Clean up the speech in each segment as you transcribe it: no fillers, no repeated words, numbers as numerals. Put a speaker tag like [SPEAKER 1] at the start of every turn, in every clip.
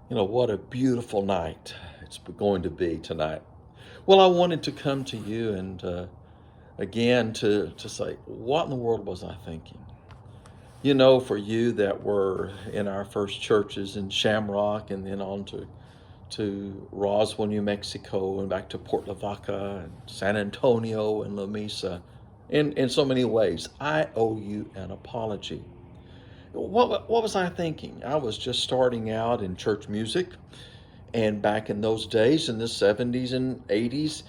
[SPEAKER 1] You know, what a beautiful night it's going to be tonight. Well, I wanted to come to you and again to say, what in the world was I thinking? You know, for you that were in our first churches in Shamrock and then on to Roswell, New Mexico, and back to Port Lavaca and San Antonio and La Mesa, in so many ways, I owe you an apology. What was I thinking? I was just starting out in church music. And back in those days, in the 70s and 80s,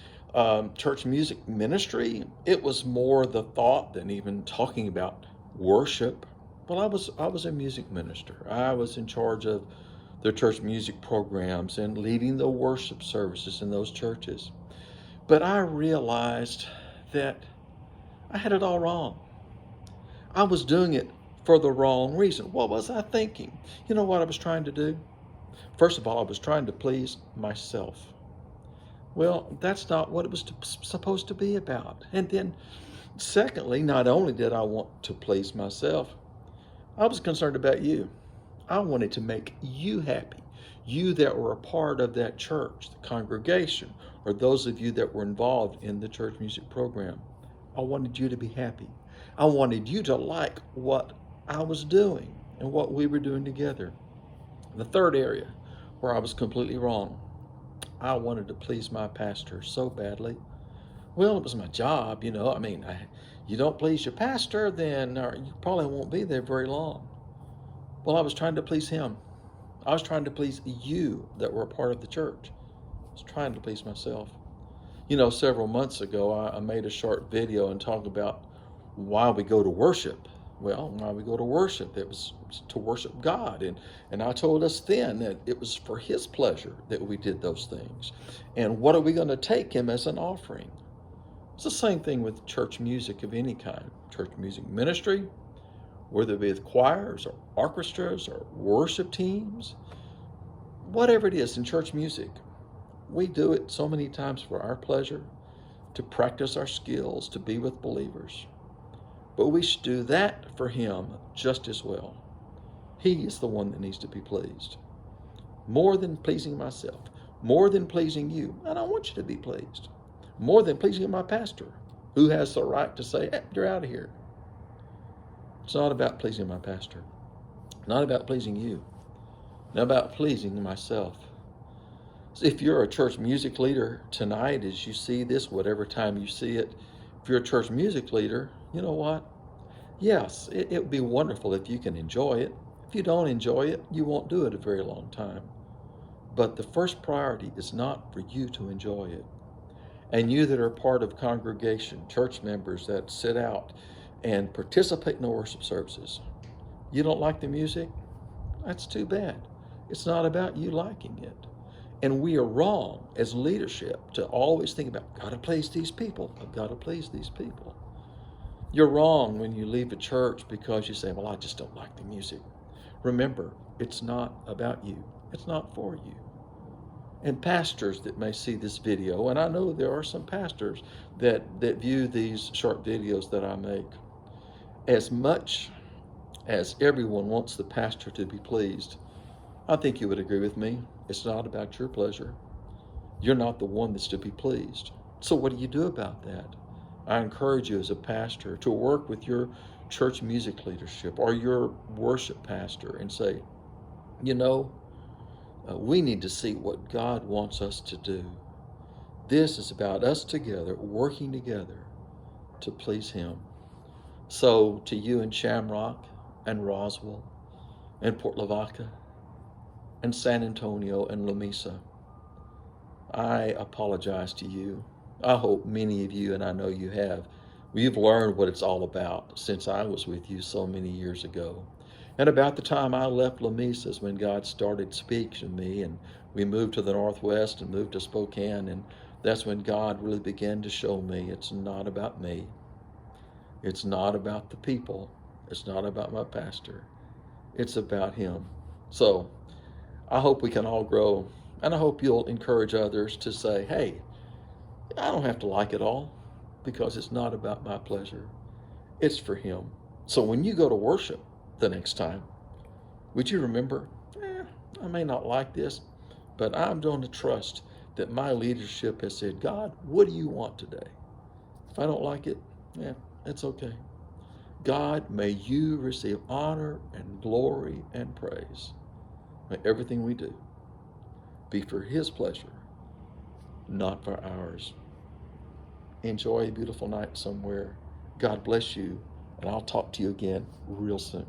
[SPEAKER 1] church music ministry, it was more the thought than even talking about worship. Well, I was a music minister. I was in charge of the church music programs and leading the worship services in those churches. But I realized that I had it all wrong. I was doing it for the wrong reason. What was I thinking? You know what I was trying to do? First of all, I was trying to please myself. Well, that's not what it was supposed to be about. And then, secondly, not only did I want to please myself, I was concerned about you. I wanted to make you happy. You that were a part of that church, the congregation, or those of you that were involved in the church music program. I wanted you to be happy. I wanted you to like what I was doing and what we were doing together. The third area where I was completely wrong, I wanted to please my pastor so badly. Well, it was my job, you know. You don't please your pastor, then you probably won't be there very long. Well, I was trying to please him. I was trying to please you that were a part of the church. I was trying to please myself. You know, several months ago, I made a short video and talked about why we go to worship. Well, why we go to worship, it was to worship God. And I told us then that it was for His pleasure that we did those things. And what are we going to take Him as an offering? It's the same thing with church music of any kind, church music ministry, whether it be with choirs or orchestras or worship teams, whatever it is in church music. We do it so many times for our pleasure, to practice our skills, to be with believers. But we should do that for Him just as well. He is the one that needs to be pleased. More than pleasing myself, more than pleasing you, and I want you to be pleased. More than pleasing my pastor, who has the right to say, hey, you're out of here. It's not about pleasing my pastor. Not about pleasing you. Not about pleasing myself. So if you're a church music leader tonight, as you see this, whatever time you see it, if you're a church music leader, you know what? Yes, it would be wonderful if you can enjoy it. If you don't enjoy it, you won't do it a very long time. But the first priority is not for you to enjoy it. And you that are part of congregation, church members that sit out and participate in the worship services, you don't like the music? That's too bad. It's not about you liking it. And we are wrong as leadership to always think about, gotta please these people. I've got to please these people. You're wrong when you leave a church because you say, well, I just don't like the music. Remember, it's not about you. It's not for you. And pastors that may see this video, and I know there are some pastors that view these short videos that I make, as much as everyone wants the pastor to be pleased, I think you would agree with me. It's not about your pleasure. You're not the one that's to be pleased. So what do you do about that? I encourage you as a pastor to work with your church music leadership or your worship pastor and say, you know, we need to see what God wants us to do. This is about us together, working together to please Him. So to you in Shamrock and Roswell and Port Lavaca and San Antonio and La Mesa, I apologize to you. I hope many of you, and I know you have, you've learned what it's all about since I was with you so many years ago. And about the time I left La Mesa is when God started speaking to me, and we moved to the Northwest and moved to Spokane, and that's when God really began to show me it's not about me. It's not about the people. It's not about my pastor. It's about Him. So I hope we can all grow, and I hope you'll encourage others to say, hey, I don't have to like it all because it's not about my pleasure. It's for Him. So when you go to worship the next time, would you remember, I may not like this, but I'm going to trust that my leadership has said, God, what do you want today? If I don't like it, yeah, it's okay. God, may you receive honor and glory and praise. May everything we do be for his pleasure, not for ours. Enjoy a beautiful night somewhere. God bless you, and I'll talk to you again real soon.